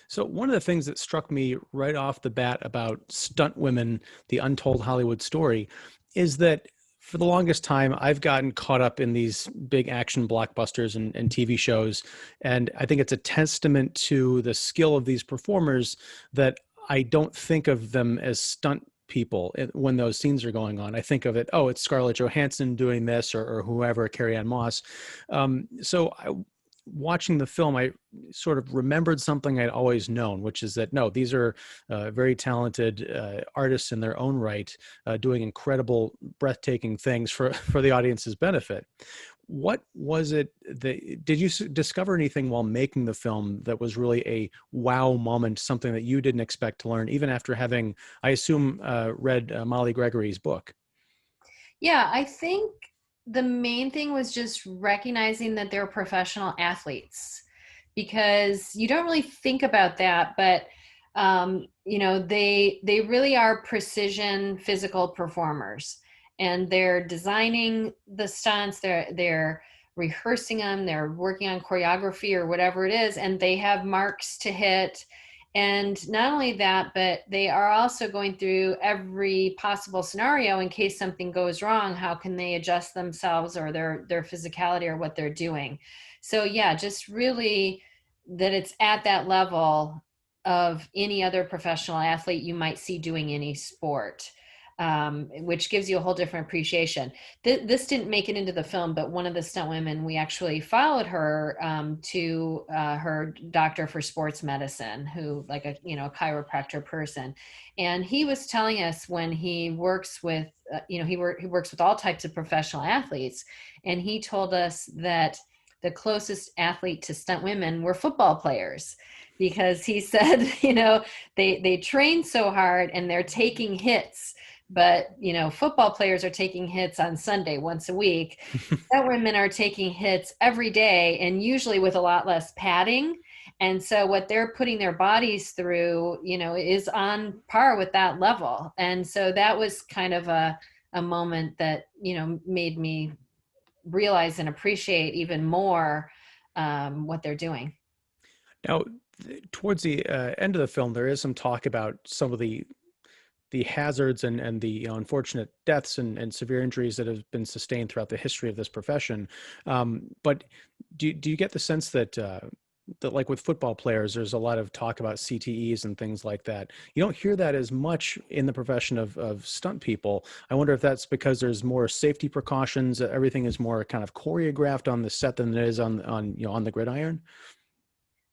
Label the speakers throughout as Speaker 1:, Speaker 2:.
Speaker 1: So one of the things that struck me right off the bat about Stuntwomen, the Untold Hollywood Story, is that for the longest time, I've gotten caught up in these big action blockbusters and TV shows. And I think it's a testament to the skill of these performers that I don't think of them as stunt people when those scenes are going on. I think of it, oh, it's Scarlett Johansson doing this or whoever, Carrie Ann Moss. Watching the film, I sort of remembered something I'd always known, which is that no, these are very talented artists in their own right, doing incredible, breathtaking things for for the audience's benefit. What was it that did you discover anything while making the film that was really a wow moment, something that you didn't expect to learn, even after having, I assume, read Mollie Gregory's book?
Speaker 2: Yeah, I think the main thing was just recognizing that they're professional athletes because you don't really think about that, but they really are precision physical performers, and they're designing the stunts. They're rehearsing them. They're working on choreography or whatever it is, and they have marks to hit. And not only that, but they are also going through every possible scenario in case something goes wrong. How can they adjust themselves or their physicality or what they're doing? So yeah, just really that it's at that level of any other professional athlete you might see doing any sport, which gives you a whole different appreciation. This didn't make it into the film, but one of the stunt women, we actually followed her to her doctor for sports medicine, who like a chiropractor person, and he was telling us when he works with he works with all types of professional athletes, and he told us that the closest athlete to stunt women were football players, because he said, they train so hard and they're taking hits, but football players are taking hits on Sunday once a week. Stunt women are taking hits every day, and usually with a lot less padding. And so what they're putting their bodies through, is on par with that level. And so that was kind of a moment that, made me realize and appreciate even more what they're doing.
Speaker 1: Now, towards the end of the film, there is some talk about some of the hazards and the unfortunate deaths and severe injuries that have been sustained throughout the history of this profession. But do you get the sense that that like with football players, there's a lot of talk about CTEs and things like that. You don't hear that as much in the profession of stunt people. I wonder if that's because there's more safety precautions. Everything is more kind of choreographed on the set than it is on the gridiron.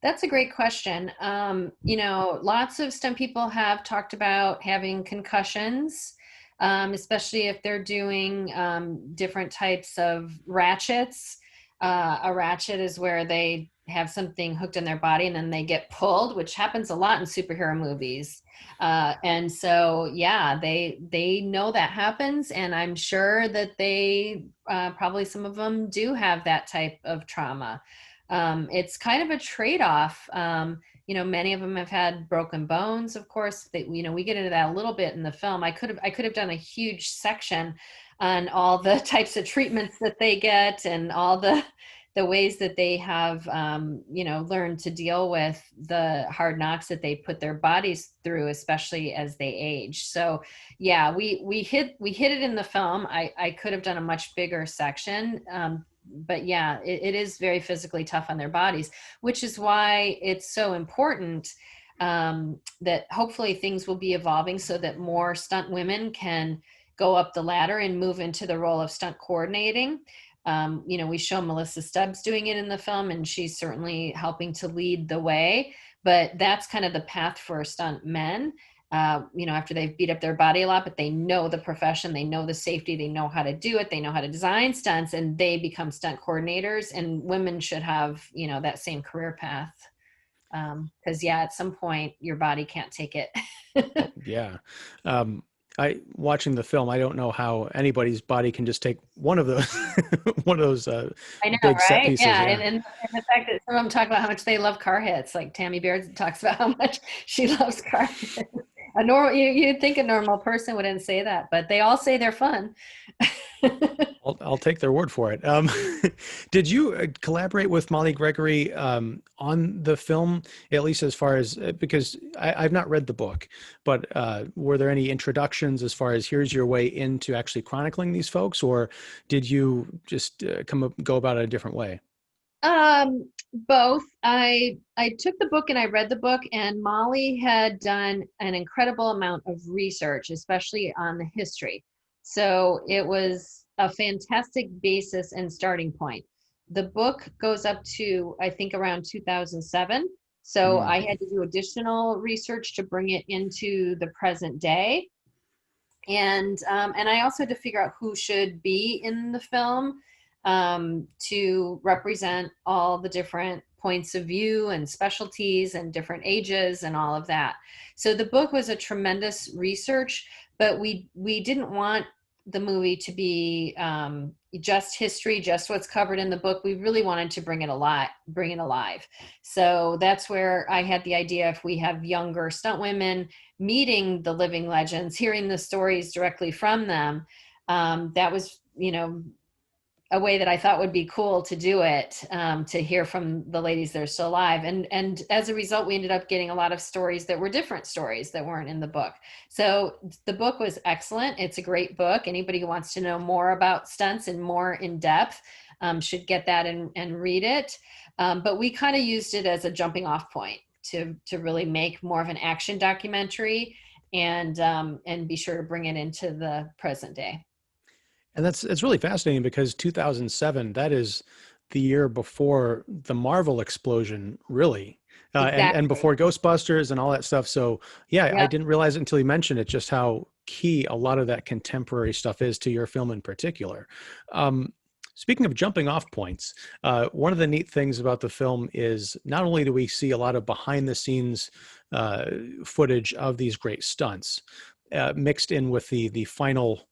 Speaker 2: That's a great question. Lots of stunt people have talked about having concussions, especially if they're doing different types of ratchets. A ratchet is where they have something hooked in their body and then they get pulled, which happens a lot in superhero movies. And so, yeah, they know that happens, and I'm sure that they probably some of them do have that type of trauma. It's kind of a trade-off. Many of them have had broken bones, of course. We get into that a little bit in the film. I could have done a huge section on all the types of treatments that they get and all the ways that they have, learned to deal with the hard knocks that they put their bodies through, especially as they age. So, yeah, we hit it in the film. I could have done a much bigger section. But yeah, it is very physically tough on their bodies, which is why it's so important that hopefully things will be evolving so that more stunt women can go up the ladder and move into the role of stunt coordinating. We show Melissa Stubbs doing it in the film, and she's certainly helping to lead the way. But that's kind of the path for stunt men. After they've beat up their body a lot, but they know the profession, they know the safety, they know how to do it, they know how to design stunts, and they become stunt coordinators. And women should have, that same career path. Because yeah, at some point your body can't take it.
Speaker 1: Oh, yeah. I watching the film, I don't know how anybody's body can just take one of those one of those
Speaker 2: I know,
Speaker 1: big set
Speaker 2: right?
Speaker 1: pieces.
Speaker 2: Yeah, and,
Speaker 1: Yeah.
Speaker 2: and and the fact that some of them talk about how much they love car hits, like Tammy Baird talks about how much she loves car hits. A normal, you'd think a normal person wouldn't say that, but they all say they're fun.
Speaker 1: I'll take their word for it. Did you collaborate with Mollie Gregory on the film, at least as far as because I've not read the book, but were there any introductions as far as here's your way into actually chronicling these folks, or did you just go about it a different way?
Speaker 2: Both. I took the book and I read the book, and Molly had done an incredible amount of research, especially on the history. So it was a fantastic basis and starting point. The book goes up to, I think, around 2007. So
Speaker 1: Mm.
Speaker 2: I had to do additional research to bring it into the present day. And I also had to figure out who should be in the film to represent all the different points of view and specialties and different ages and all of that. So the book was a tremendous research, but we didn't want the movie to be just history, just what's covered in the book. We really wanted to bring it alive, bring it alive. So that's where I had the idea, if we have younger stunt women meeting the living legends, hearing the stories directly from them, that was, a way that I thought would be cool to do it, to hear from the ladies that are still alive. And as a result, we ended up getting a lot of stories that were different stories that weren't in the book. So the book was excellent. It's a great book. Anybody who wants to know more about stunts and more in depth should get that and read it. But we kind of used it as a jumping off point to really make more of an action documentary, and be sure to bring it into the present day.
Speaker 1: And it's really fascinating because 2007, that is the year before the Marvel explosion, really, and
Speaker 2: Exactly.
Speaker 1: before Ghostbusters and all that stuff. So yeah, I
Speaker 2: Yep.
Speaker 1: didn't realize it until you mentioned it, just how key a lot of that contemporary stuff is to your film in particular. Um, Speaking of jumping off points, one of the neat things about the film is not only do we see a lot of behind the scenes footage of these great stunts, mixed in with the final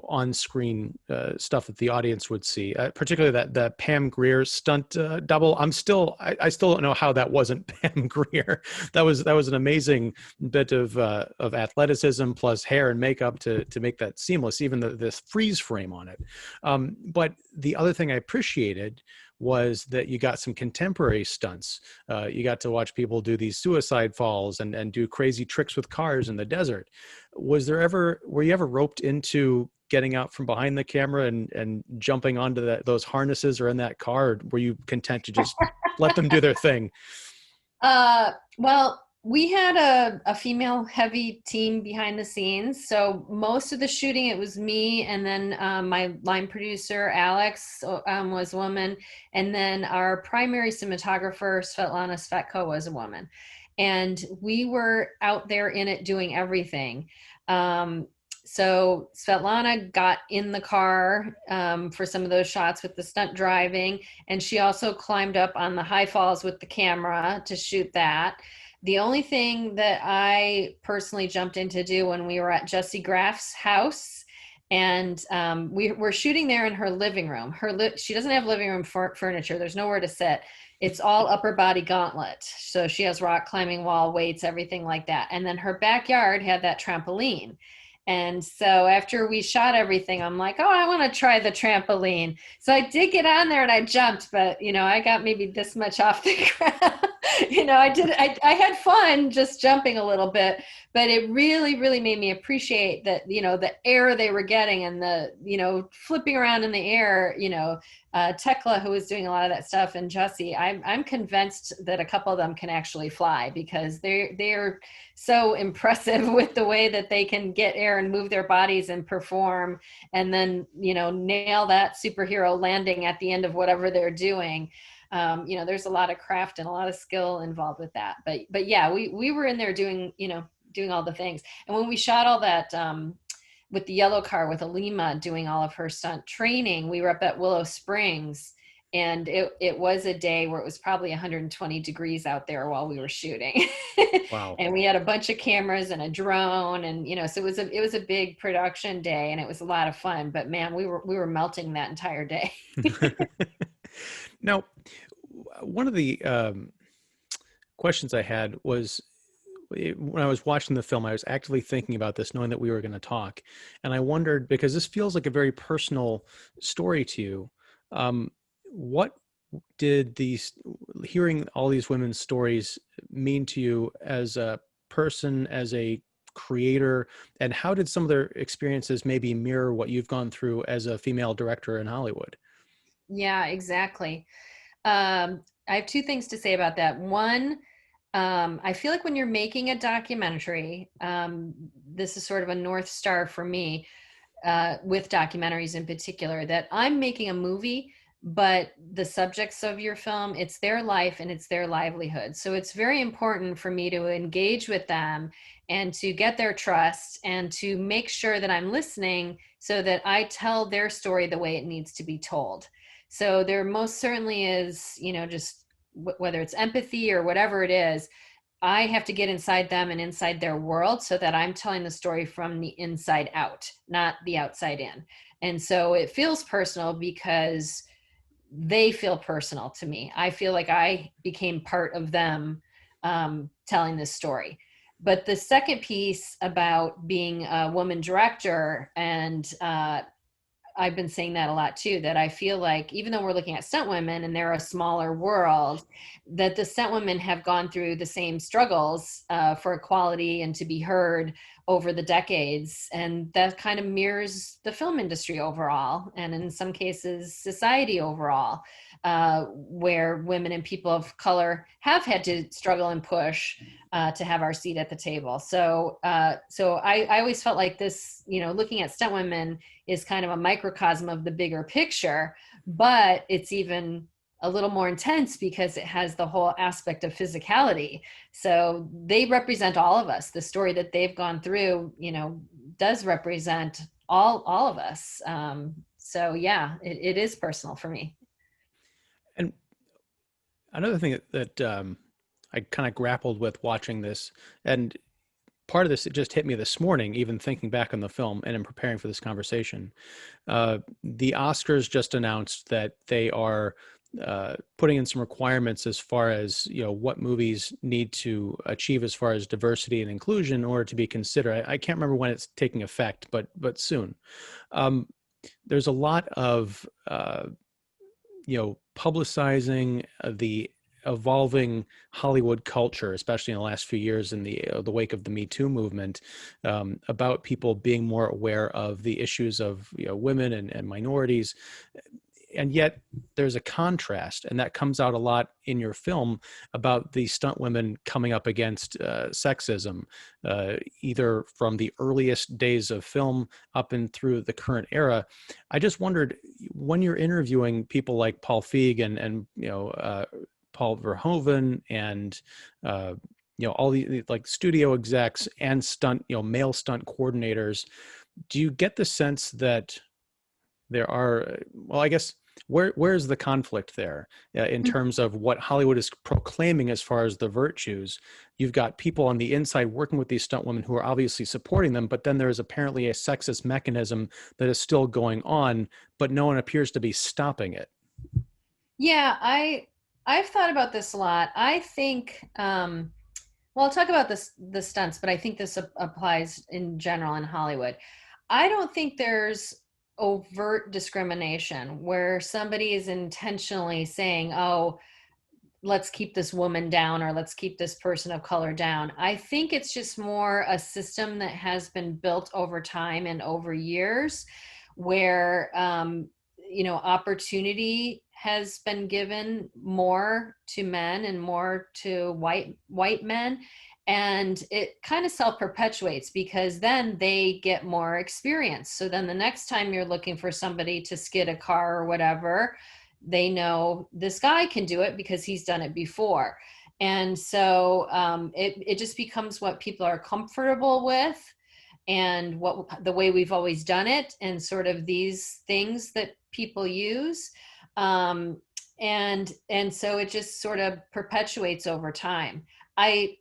Speaker 1: on-screen stuff that the audience would see, particularly that Pam Grier stunt double. I still don't know how that wasn't Pam Grier. That was an amazing bit of athleticism plus hair and makeup to make that seamless, even this freeze frame on it. But the other thing I appreciated was that you got some contemporary stunts. You got to watch people do these suicide falls and do crazy tricks with cars in the desert. Were you ever roped into getting out from behind the camera and jumping onto those harnesses or in that car, or were you content to just let them do their thing?
Speaker 2: Well, we had a female heavy team behind the scenes. So most of the shooting, it was me, and then my line producer, Alex, was a woman. And then our primary cinematographer, Svetlana Svetko, was a woman. And we were out there in it doing everything. So Svetlana got in the car for some of those shots with the stunt driving, and she also climbed up on the high falls with the camera to shoot that. The only thing that I personally jumped in to do when we were at Jessie Graff's house, and we were shooting there in her living room. She doesn't have living room furniture. There's nowhere to sit. It's all upper body gauntlet. So she has rock climbing wall, weights, everything like that. And then her backyard had that trampoline. And so after we shot everything, I'm like, oh, I want to try the trampoline. So I did get on there and I jumped, but I got maybe this much off the ground. I had fun just jumping a little bit, but it really, really made me appreciate that, the air they were getting, and the, flipping around in the air, Tekla, who was doing a lot of that stuff, and Jesse, I'm convinced that a couple of them can actually fly, because they're so impressive with the way that they can get air and move their bodies and perform, and then nail that superhero landing at the end of whatever they're doing. There's a lot of craft and a lot of skill involved with that. But yeah, we were in there doing all the things. And when we shot all that with the yellow car with Alima doing all of her stunt training, we were up at Willow Springs, and it was a day where it was probably 120 degrees out there while we were shooting.
Speaker 1: Wow.
Speaker 2: And we had a bunch of cameras and a drone, and so it was a big production day, and it was a lot of fun. But man, we were melting that entire day.
Speaker 1: Now, one of the questions I had was, when I was watching the film, I was actively thinking about this, knowing that we were going to talk, and I wondered, because this feels like a very personal story to you. What did these hearing all these women's stories mean to you as a person, as a creator, and how did some of their experiences maybe mirror what you've gone through as a female director in Hollywood?
Speaker 2: Yeah, exactly. I have two things to say about that. One, I feel like when you're making a documentary, this is sort of a North Star for me, with documentaries in particular, that I'm making a movie, but the subjects of your film, it's their life and it's their livelihood. So it's very important for me to engage with them and to get their trust and to make sure that I'm listening so that I tell their story the way it needs to be told. So there most certainly is, just whether it's empathy or whatever it is, I have to get inside them and inside their world so that I'm telling the story from the inside out, not the outside in. And so it feels personal because they feel personal to me. I feel like I became part of them, telling this story. But the second piece about being a woman director, and I've been saying that a lot too, that I feel like even though we're looking at stunt women and they're a smaller world, that the stunt women have gone through the same struggles for equality and to be heard over the decades. And that kind of mirrors the film industry overall, and in some cases, society overall, where women and people of color have had to struggle and push to have our seat at the table. So I always felt like this, looking at stunt women is kind of a microcosm of the bigger picture, but it's even a little more intense because it has the whole aspect of physicality. So they represent all of us. The story that they've gone through, does represent all of us. So yeah, it is personal for me.
Speaker 1: And another thing that I kind of grappled with watching this, and part of this, it just hit me this morning, even thinking back on the film and in preparing for this conversation. The Oscars just announced that they are putting in some requirements as far as what movies need to achieve as far as diversity and inclusion in order to be considered. I can't remember when it's taking effect, but soon. Um, there's a lot of publicizing the evolving Hollywood culture, especially in the last few years in the wake of the Me Too movement, about people being more aware of the issues of women and minorities. And yet there's a contrast, and that comes out a lot in your film about the stunt women coming up against sexism, either from the earliest days of film up and through the current era. I just wondered, when you're interviewing people like Paul Feig and Paul Verhoeven and all the like studio execs and stunt male stunt coordinators, do you get the sense that there are, well, I guess, where's the conflict there in terms of what Hollywood is proclaiming as far as the virtues? You've got people on the inside working with these stunt women who are obviously supporting them, but then there is apparently a sexist mechanism that is still going on, but no one appears to be stopping it.
Speaker 2: Yeah, I've thought about this a lot. I think, well, I'll talk about the stunts, but I think this applies in general in Hollywood. I don't think there's overt discrimination where somebody is intentionally saying, "Oh, let's keep this woman down," or "let's keep this person of color down." I think it's just more a system that has been built over time and over years, where opportunity has been given more to men and more to white men, and it kind of self-perpetuates because then they get more experience. So then the next time you're looking for somebody to skid a car or whatever, they know this guy can do it because he's done it before. And so it just becomes what people are comfortable with, and what the way we've always done it, and sort of these things that people use, and so it just sort of perpetuates over time. I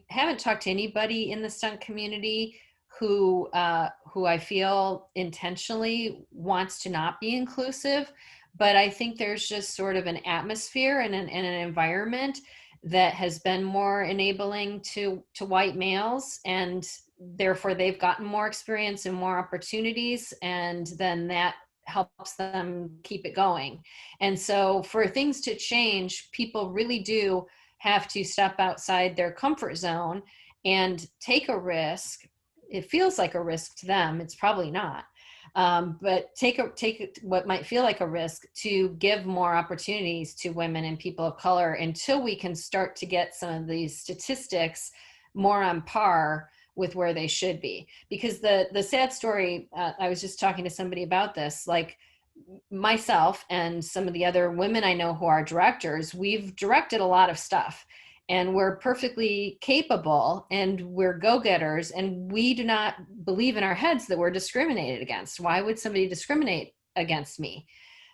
Speaker 2: haven't talked to anybody in the stunt community who I feel intentionally wants to not be inclusive, but I think there's just sort of an atmosphere and an environment that has been more enabling to white males, and therefore they've gotten more experience and more opportunities, and then that helps them keep it going. And so for things to change, people really do have to step outside their comfort zone and take a risk. It feels like a risk to them, it's probably not, but take what might feel like a risk to give more opportunities to women and people of color until we can start to get some of these statistics more on par with where they should be. Because the sad story, I was just talking to somebody about this, like myself and some of the other women I know who are directors, we've directed a lot of stuff, and we're perfectly capable and we're go-getters, and we do not believe in our heads that we're discriminated against. Why would somebody discriminate against me?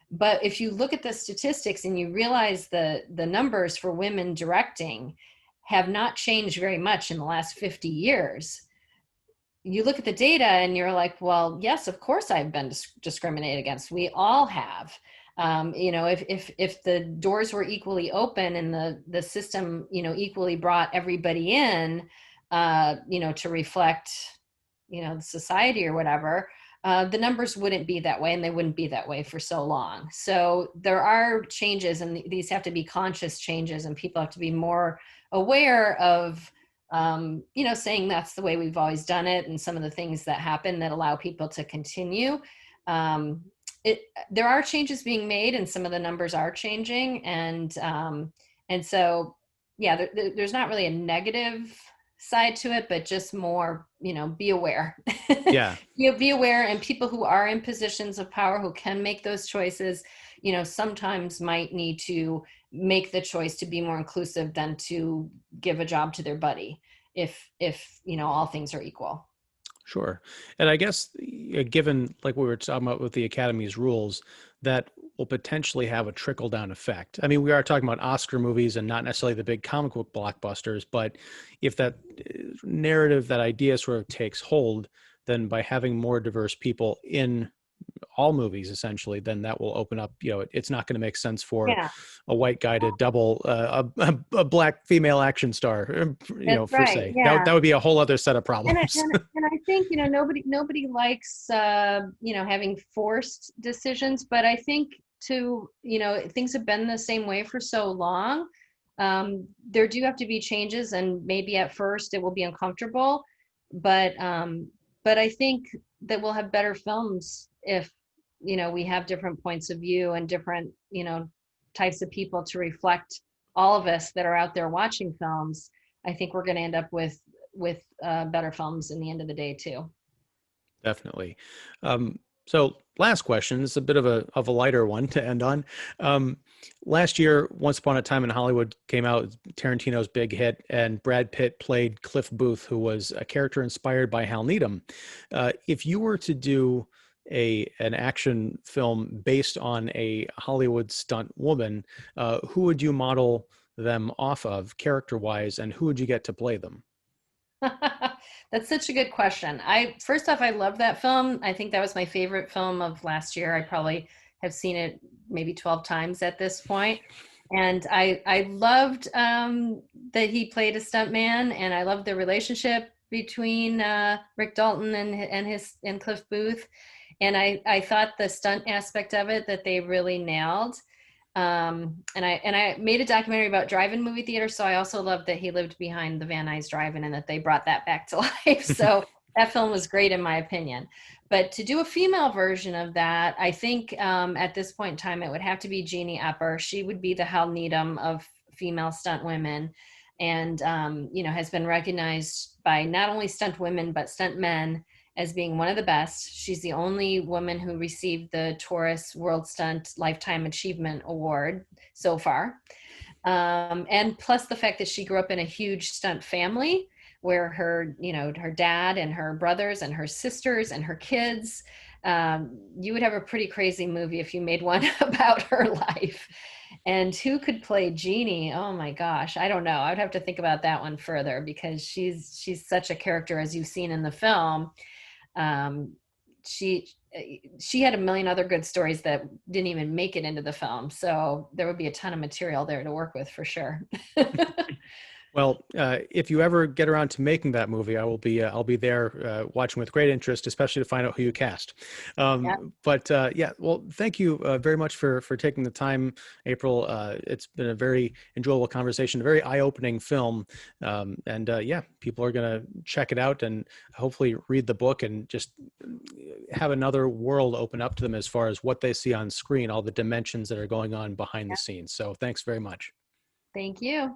Speaker 2: But if you look at the statistics and you realize the numbers for women directing have not changed very much in the last 50 years, you look at the data and you're like, well, yes, of course I've been discriminated against. We all have. You know, if the doors were equally open and the system, you know, equally brought everybody in, you know, to reflect, you know, the society or whatever, the numbers wouldn't be that way, and they wouldn't be that way for so long. So there are changes, and these have to be conscious changes, and people have to be more aware of, you know, saying that's the way we've always done it, and some of the things that happen that allow people to continue. Um, there are changes being made, and some of the numbers are changing, and so yeah, there's not really a negative side to it, but just more, you know, be aware.
Speaker 1: Yeah.
Speaker 2: You know, be aware, and people who are in positions of power who can make those choices, you know, sometimes might need to make the choice to be more inclusive than to give a job to their buddy, if you know, all things are equal.
Speaker 1: Sure. And I guess, given like we were talking about with the Academy's rules, that will potentially have a trickle down effect. I mean, we are talking about Oscar movies and not necessarily the big comic book blockbusters, but if that narrative, that idea sort of takes hold, then by having more diverse people in all movies essentially, then that will open up, you know, it's not going to make sense for
Speaker 2: Yeah,
Speaker 1: a white guy to double a black female action star, you
Speaker 2: that's
Speaker 1: know, per
Speaker 2: right.
Speaker 1: se.
Speaker 2: Yeah.
Speaker 1: That would be a whole other set of
Speaker 2: And
Speaker 1: problems.
Speaker 2: and I think, you know, nobody likes, you know, having forced decisions, but I think, to, you know, things have been the same way for so long. There do have to be changes, and maybe at first it will be uncomfortable, but but I think that we'll have better films if, you know, we have different points of view and different, you know, types of people to reflect all of us that are out there watching films. I think we're going to end up with better films in the end of the day too.
Speaker 1: Definitely. So last question is a bit of a lighter one to end on. Um, Last year, Once Upon a Time in Hollywood came out, Tarantino's big hit, and Brad Pitt played Cliff Booth, who was a character inspired by Hal Needham. If you were to do an action film based on a Hollywood stunt woman, who would you model them off of character wise, and who would you get to play them?
Speaker 2: That's such a good question. I first off, I love that film. I think that was my favorite film of last year. I probably have seen it maybe 12 times at this point. And I loved, that he played a stuntman, and I loved the relationship between Rick Dalton and Cliff Booth. And I thought the stunt aspect of it that they really nailed. And I made a documentary about drive-in movie theater, so I also loved that he lived behind the Van Nuys Drive-in and that they brought that back to life. So that film was great in my opinion. But to do a female version of that, I think, at this point in time it would have to be Jeannie Epper. She would be the Hal Needham of female stunt women, and you know, has been recognized by not only stunt women but stunt men as being one of the best. She's the only woman who received the Taurus World Stunt Lifetime Achievement Award so far. And plus the fact that she grew up in a huge stunt family where her, you know, her dad and her brothers and her sisters and her kids, you would have a pretty crazy movie if you made one about her life. And who could play Jeannie? Oh my gosh, I don't know. I'd have to think about that one further, because she's such a character, as you've seen in the film. um, she she had a million other good stories that didn't even make it into the film. So there would be a ton of material there to work with for sure.
Speaker 1: Well, if you ever get around to making that movie, I'll be there watching with great interest, especially to find out who you cast.
Speaker 2: Yeah.
Speaker 1: But yeah, well, thank you very much for taking the time, April. It's been a very enjoyable conversation, a very eye-opening film, and yeah, people are going to check it out and hopefully read the book and just have another world open up to them as far as what they see on screen, all the dimensions that are going on behind the scenes. So, thanks very much.
Speaker 2: Thank you.